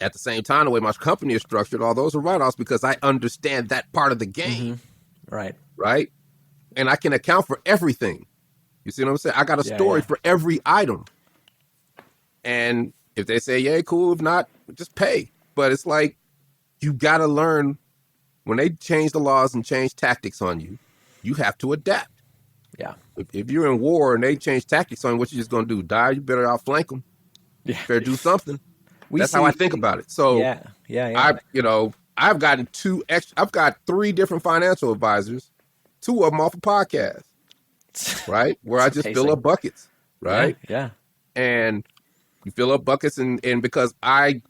at the same time, the way my company is structured, all those are write-offs because I understand that part of the game. Right. Right? And I can account for everything. You see what I'm saying? I got a story for every item. And if they say, yeah, cool. If not, just pay. But it's like, you got to learn when they change the laws and change tactics on you, you have to adapt. Yeah. If you're in war and they change tactics on you, what you just going to do? Die? You better outflank them. Yeah. You better do something. That's how I think about it. So I've gotten I've got 3 different financial advisors, 2 of them off a podcast, right? Where I just fill up buckets, right? Yeah. And you fill up buckets and because I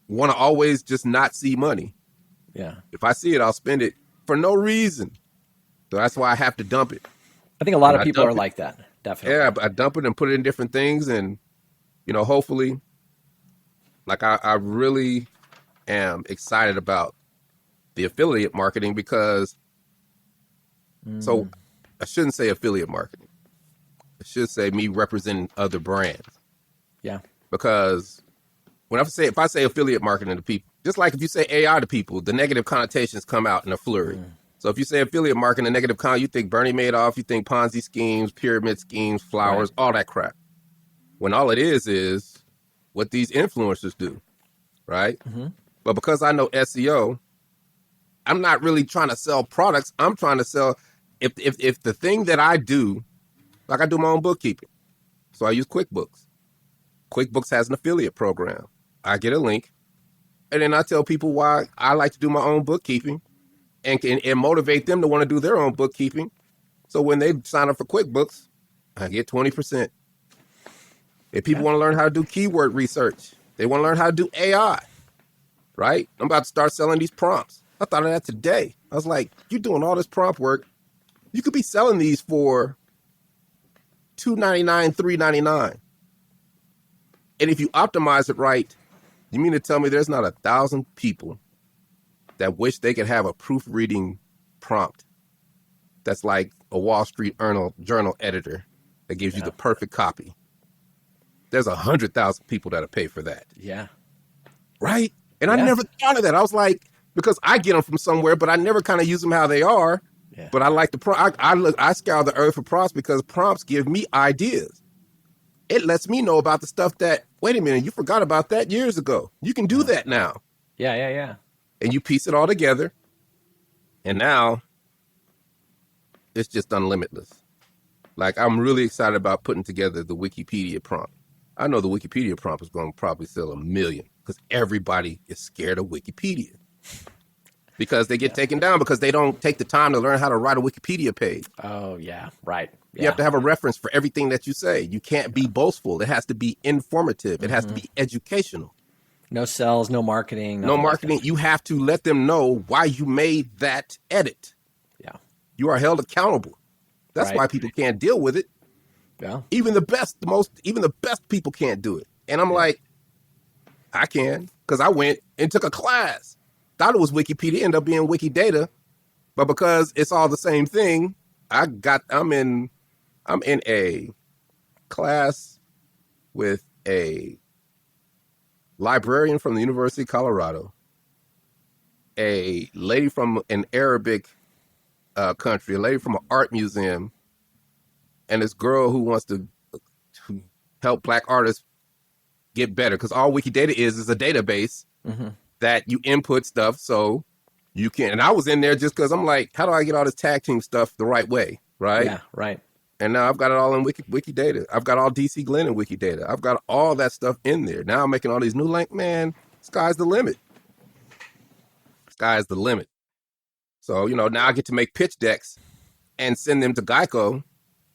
want to always just not see money. Yeah. If I see it, I'll spend it. for no reason. So that's why I have to dump it. I think a lot And of I people are dump it. like that. Yeah, Definitely. I dump it and put it in different things. And, hopefully, like I really am excited about the affiliate marketing because, so Mm, I shouldn't say affiliate marketing. I should say me representing other brands yeah. because if I say affiliate marketing to people, just like if you say AI to people, the negative connotations come out in a flurry. Mm, So if you say affiliate marketing, the negative you think Bernie Madoff, you think Ponzi schemes, pyramid schemes, right. flowers, all that crap. When all it is what these influencers do, right? Hmm. But because I know SEO, I'm not really trying to sell products. I'm trying to sell if the thing that I do, like I do my own bookkeeping. So I use QuickBooks. QuickBooks has an affiliate program. I get a link, and then I tell people why I like to do my own bookkeeping and motivate them to want to do their own bookkeeping. So when they sign up for QuickBooks, I get 20%. If people Yeah. want to learn how to do keyword research, they want to learn how to do AI, right? I'm about to start selling these prompts. I thought of that today. I was like, you're doing all this prompt work. You could be selling these for $2.99, $3.99. And if you optimize it right, you mean to tell me there's not 1,000 people that wish they could have a proofreading prompt that's like a Wall Street journal editor that gives you Yeah. the perfect copy? There's 100,000 people that'll pay for that, Yeah. right? And I Yeah. never thought of that. I was like, because I get them from somewhere, but I never kind of use them how they are. Yeah. But I like I scour the earth for prompts because prompts give me ideas. It lets me know about the stuff that, wait a minute, you forgot about that years ago. You can do Yeah. that now. Yeah. Yeah. Yeah. And you piece it all together. And now it's just unlimitless. Like, I'm really excited about putting together the Wikipedia prompt. I know the Wikipedia prompt is going to probably sell 1 million because everybody is scared of Wikipedia because they get Yeah. taken down because they don't take the time to learn how to write a Wikipedia page. Oh, yeah. Right. You have Yeah. to have a reference for everything that you say. You can't be boastful. It has to be informative. It has to Hmm. be educational. No sales, no marketing, No nothing like marketing. that. You have to let them know why you made that edit. Yeah. You are held accountable. That's Right. why people can't deal with it. Yeah. Even the best people can't do it. And I'm Yeah. like, I can, because I went and took a class. Thought it was Wikipedia, ended up being Wikidata, but because it's all the same thing, I'm in a class with a librarian from the University of Colorado, a lady from an Arabic country, a lady from an art museum, and this girl who wants to help Black artists get better. Because all Wikidata is a database Hmm. that you input stuff so you can. And I was in there just because I'm like, how do I get all this tag team stuff the right way, right? Yeah. Right. And now I've got it all in Wikidata. I've got all DC Glenn in Wikidata. I've got all that stuff in there. Now I'm making all these new man, sky's the limit. Sky's the limit. So, now I get to make pitch decks and send them to Geico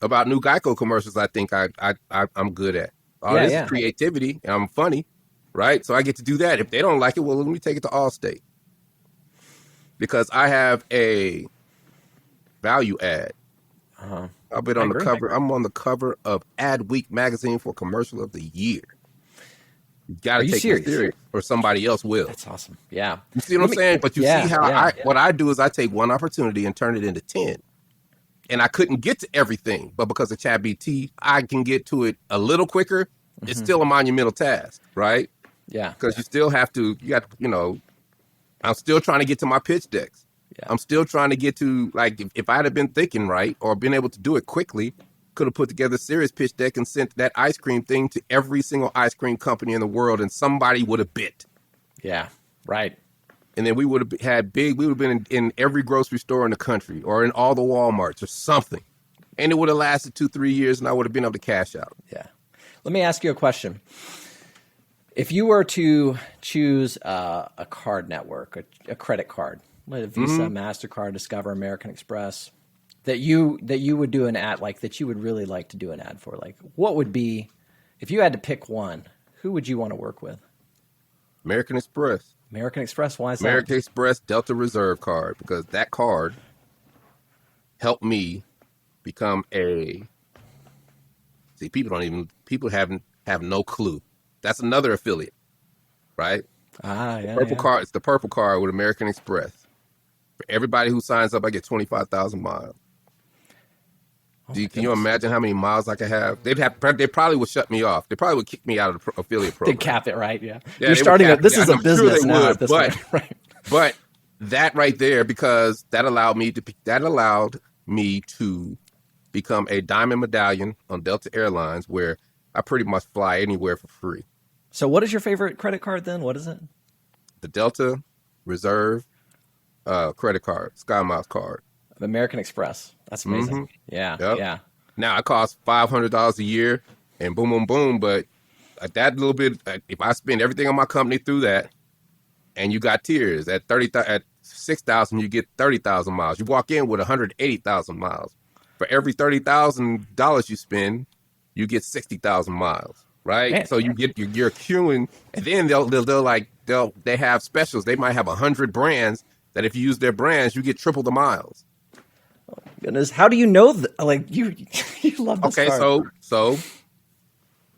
about new Geico commercials I think I'm good at. All Yeah. this is Yeah. creativity and I'm funny, right? So I get to do that. If they don't like it, well, let me take it to Allstate because I have a value add. Uh-huh. I've been I on the agree. cover. I'm on the cover of Ad Week magazine for commercial of the year. You got Are to you take me serious? serious or somebody else will. That's awesome. Yeah. You see what Let I'm me, saying? But you see yeah. how Yeah. what I do is I take one opportunity and turn it into 10. And I couldn't get to everything, but because of ChatGPT, I can get to it a little quicker. It's Hmm. still a monumental task, right? Yeah. Because I'm still trying to get to my pitch decks. Yeah. I'm still trying to get to, like, if I'd have been thinking right or been able to do it quickly, could have put together a serious pitch deck and sent that ice cream thing to every single ice cream company in the world, and somebody would have bit. Yeah. Right. And then we would have been in every grocery store in the country or in all the Walmarts or something. And it would have lasted 2-3 years and I would have been able to cash out. Yeah. Let me ask you a question. If you were to choose a card network, a credit card, like a Visa, Mm-hmm. MasterCard, Discover, American Express, that you would do an ad like that you would really like to do an ad for, like what would be if you had to pick one, who would you want to work with? American Express. American Express. Why is that? American Express Delta Reserve card, because that card helped me become a. See, people have no clue. That's another affiliate, right? Ah, The yeah, purple yeah. card. It's the purple card with American Express. For everybody who signs up, I get 25,000 miles. Oh my Can you goodness. imagine how many miles I could have? They probably would shut me off. They probably would kick me out of the affiliate They program. cap it, right? Yeah. Yeah, You're they would starting cap this me, is and a I'm sure they business now at would. this point, right? But that right there, because that allowed me to become a diamond medallion on Delta Airlines, where I pretty much fly anywhere for free. So what is your favorite credit card then? What is it? The Delta Reserve credit card, Sky Miles card. American Express. That's amazing. Mm-hmm. Yeah, Yep. yeah. Now it costs $500 a year, and boom, boom, boom. But at that little bit, if I spend everything on my company through that, and you got tiers at 30, at 6,000, you get 30,000 miles. You walk in with 180,000 miles. For every $30,000 you spend, you get 60,000 miles. Right, Man, so you're queuing, and then they have specials. They might have 100 brands that if you use their brands, you get triple the miles. goodness, how do you know like you you love this Okay, card? so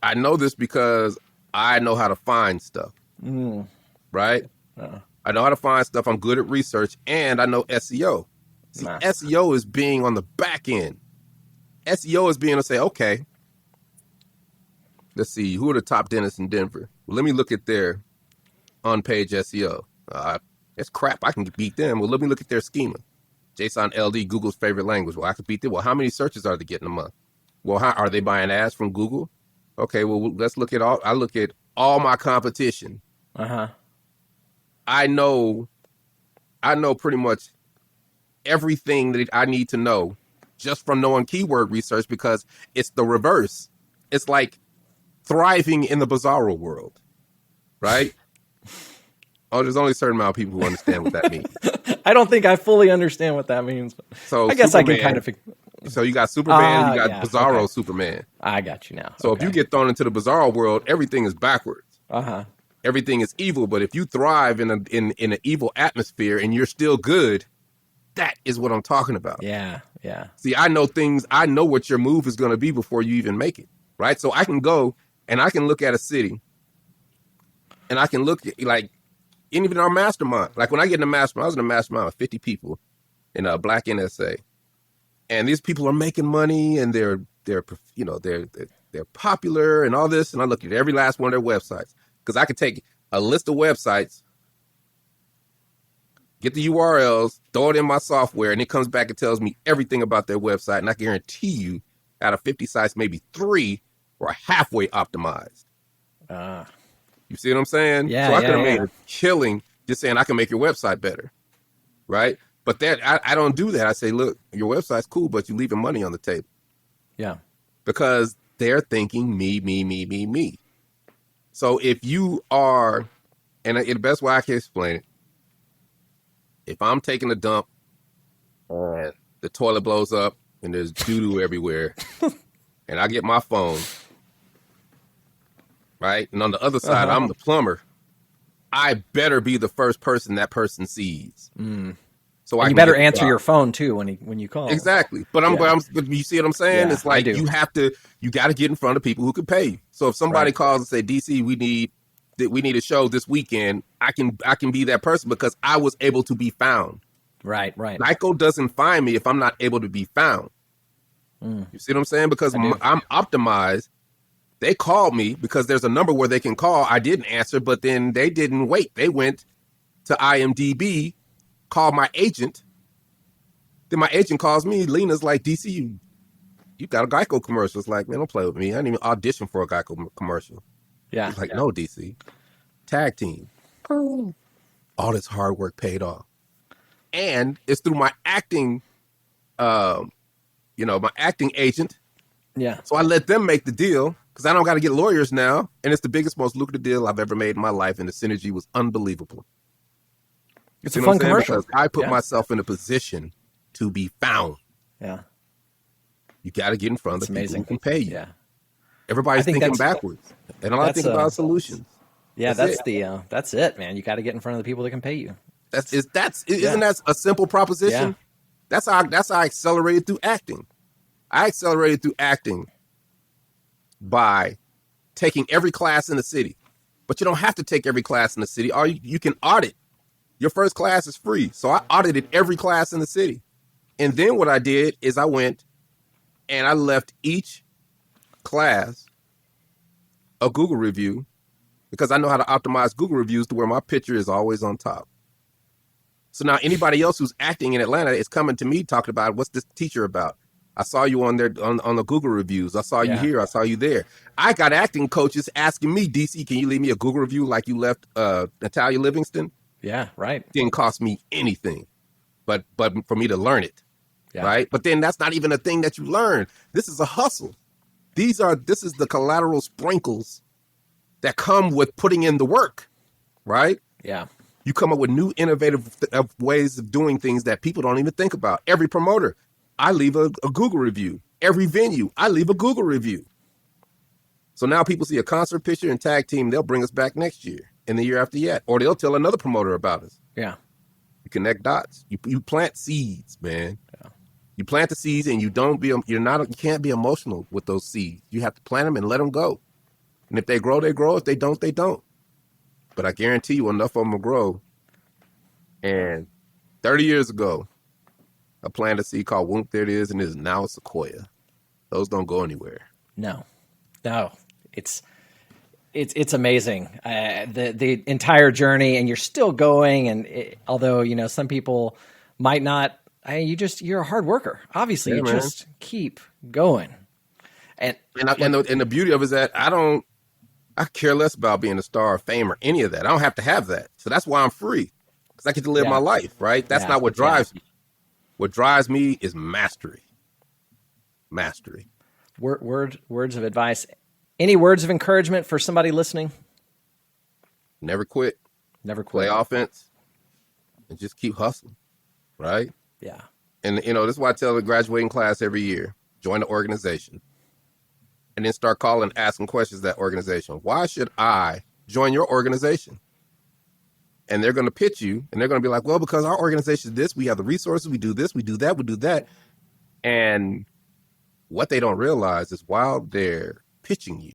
I know this because I know how to find stuff. Right, I know how to find stuff. I'm good at research, and I know SEO. See, Nah. SEO is being on the back end. SEO is being to say, okay, let's see, who are the top dentists in Denver? Well, let me look at their on-page SEO. It's crap. I can beat them. Well, let me look at their schema. JSON LD, Google's favorite language. Well, I could beat them. Well, how many searches are they getting a month? Well, how are they buying ads from Google? Okay, well, let's look at all. I look at all my competition. Uh-huh. I know pretty much everything that I need to know just from knowing keyword research, because it's the reverse. It's like thriving in the bizarro world, right? Oh, there's only a certain amount of people who understand what that means. I don't think I fully understand what that means. But So I guess I can Superman, kind of so you got Superman and you got yeah, Bizarro okay. Superman. I got you now. So if Okay. you get thrown into the bizarro world, everything is backwards. Uh-huh. Everything is evil. But if you thrive in an evil atmosphere and you're still good, that is what I'm talking about. Yeah, yeah. See, I know things. I know what your move is going to be before you even make it, right? So I can go and I can look at a city, and I can look at, like, even our mastermind. Like when I get in a mastermind, I was in a mastermind with 50 people in a Black NSA, and these people are making money, and they're popular and all this. And I look at every last one of their websites, because I could take a list of websites, get the URLs, throw it in my software, and it comes back and tells me everything about their website. And I guarantee you, out of 50 sites, maybe 3 were halfway optimized. You see what I'm saying? Yeah, So I could have yeah. made a killing just saying I can make your website better, right? But that I don't do that. I say, look, your website's cool, but you're leaving money on the table, Yeah. because they're thinking me, me, me, me, me. So if you are, and the best way I can explain it, if I'm taking a dump and the toilet blows up and there's doo-doo everywhere, and I get my phone, right? And on the other side, Uh-huh. I'm the plumber. I better be the first person that person sees. So I And you can better get the answer job. your phone too when you call. Exactly. But but you see what I'm saying? Yeah, It's I like do. you got to get in front of people who can pay you. So if somebody Right. calls and say, DC, we need a show this weekend, I can be that person because I was able to be found. Right, right. Nyko doesn't find me if I'm not able to be found. You see what I'm saying? Because I do. I'm optimized. They called me because there's a number where they can call. I didn't answer, but then they didn't wait. They went to IMDb, called my agent. Then my agent calls me. Lena's like, DC, you got a Geico commercial. It's like, man, don't play with me. I didn't even audition for a Geico commercial. Yeah. He's like, no, DC. Tag team. All this hard work paid off. And it's through my acting, my acting agent. Yeah. So I let them make the deal because I don't got to get lawyers now. And it's the biggest, most lucrative deal I've ever made in my life. And the synergy was unbelievable. It's You a know what fun I'm saying? commercial. Because I put Yeah. myself in a position to be found. Yeah. You got to get in front of That's the people amazing. who can pay you. Yeah. Everybody's I think thinking that's- backwards. And I'm not that's thinking about solutions. Yeah, That's it. that's it, man. You got to get in front of the people that can pay you. Isn't Yeah, that a simple yeah, proposition? That's how I accelerated through acting. I accelerated through acting by taking every class in the city. But you don't have to take every class in the city. You can audit. Your first class is free. So I audited every class in the city. And then what I did is I went and I left each class a Google review because I know how to optimize Google reviews to where my picture is always on top. So now anybody else who's acting in Atlanta is coming to me talking about what's this teacher about. I saw you on there on the Google reviews. I saw you yeah, here. I saw you there. I got acting coaches asking me, DC, can you leave me a Google review like you left Natalia Livingston? yeah. Right. Didn't cost me anything, but for me to learn it, Yeah, right? But then that's not even a thing that you learn. This is a hustle. This is the collateral sprinkles that come with putting in the work, right? yeah, You come up with new innovative ways of doing things that people don't even think about. Every promoter, I leave a Google review. Every venue, I leave a Google review. So now people see a concert picture and tag team, they'll bring us back next year and the year after that. Or they'll tell another promoter about us. yeah, You connect dots. You plant seeds, man. You plant the seeds and you can't be emotional with those seeds. You have to plant them and let them go. And if they grow, they grow. If they don't, they don't. But I guarantee you enough of them will grow. And 30 years ago, I planted a seed called Whoop, there it is, and it is now a sequoia. Those don't go anywhere. no, no. It's amazing, the entire journey, and you're still going. And although some people might not, you're a hard worker. Obviously, Yeah, you man. just keep going. And And the beauty of it is that I care less about being a star or fame or any of that. I don't have to have that. So that's why I'm free. Because I get to live yeah, my life, right? That's yeah, not what yeah. drives me. What drives me is mastery. Mastery. Words of advice. Any words of encouragement for somebody listening? Never quit. Never Play quit. offense and just keep hustling, right? Yeah, And this is why I tell the graduating class every year, join the organization. And then start calling, asking questions to that organization. Why should I join your organization? And they're going to pitch you, and they're going to be like, well, because our organization is this, we have the resources, we do this, we do that, we do that. And what they don't realize is while they're pitching you,